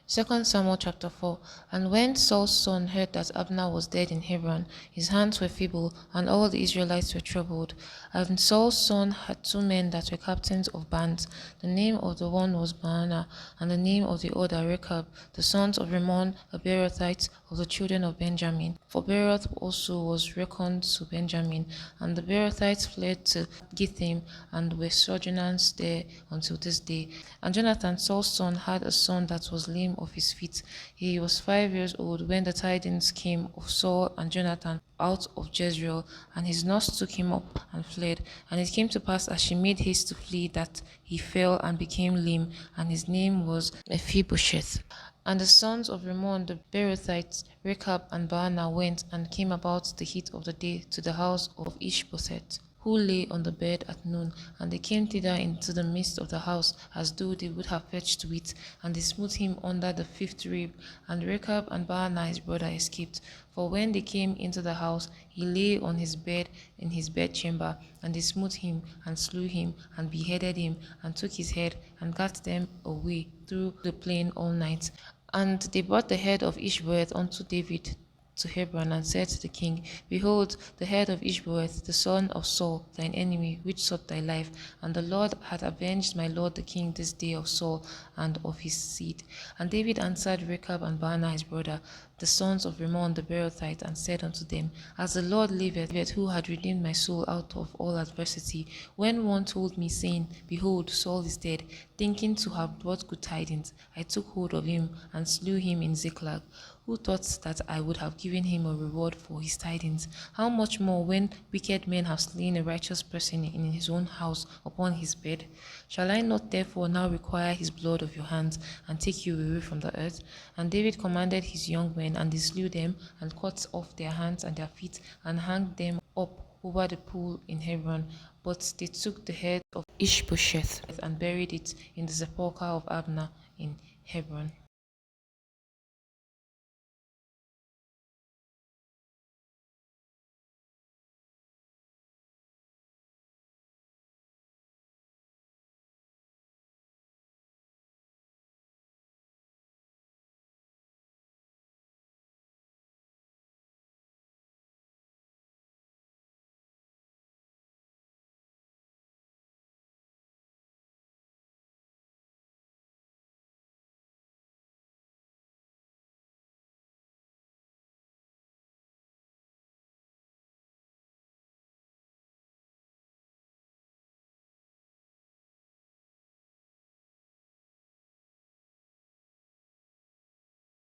2 Samuel chapter 4. And when Saul's son heard that Abner was dead in Hebron, his hands were feeble, and all the Israelites were troubled. And Saul's son had two men that were captains of bands. The name of the one was Baanah, and the name of the other Rechab, the sons of Rimmon, a Beerothite of the children of Benjamin. For Beeroth also was reckoned to Benjamin. And the Beerothites fled to Githim, and were sojourners there until this day. And Jonathan, Saul's son, had a son that was lame of his feet. He was 5 years old when the tidings came of Saul and Jonathan out of Jezreel, and his nurse took him up and fled. And it came to pass, as she made haste to flee, that he fell and became lame, and his name was Mephibosheth. And the sons of Rimmon the Beerothites, Rechab and Baanah, went and came about the heat of the day to the house of Ishbosheth, who lay on the bed at noon. And they came thither into the midst of the house, as though they would have fetched wheat, and they smote him under the fifth rib. And Rechab and Baanah his brother escaped. For when they came into the house, he lay on his bed in his bedchamber, and they smote him, and slew him, and beheaded him, and took his head, and gat them away through the plain all night. And they brought the head of Ishbosheth unto David to Hebron, and said to the king, Behold, the head of Ishbosheth, the son of Saul, thine enemy, which sought thy life. And the Lord hath avenged my lord the king this day of Saul and of his seed. And David answered Rechab and Baanah his brother, the sons of Rimmon the Beerothite, and said unto them, As the Lord liveth, who had redeemed my soul out of all adversity, when one told me, saying, Behold, Saul is dead, thinking to have brought good tidings, I took hold of him, and slew him in Ziklag. Who thought that I would have given him a reward for his tidings? How much more when wicked men have slain a righteous person in his own house upon his bed? Shall I not therefore now require his blood of your hands, and take you away from the earth? And David commanded his young men, and they slew them, and cut off their hands and their feet, and hanged them up over the pool in Hebron. But they took the head of Ishbosheth and buried it in the sepulchre of Abner in Hebron.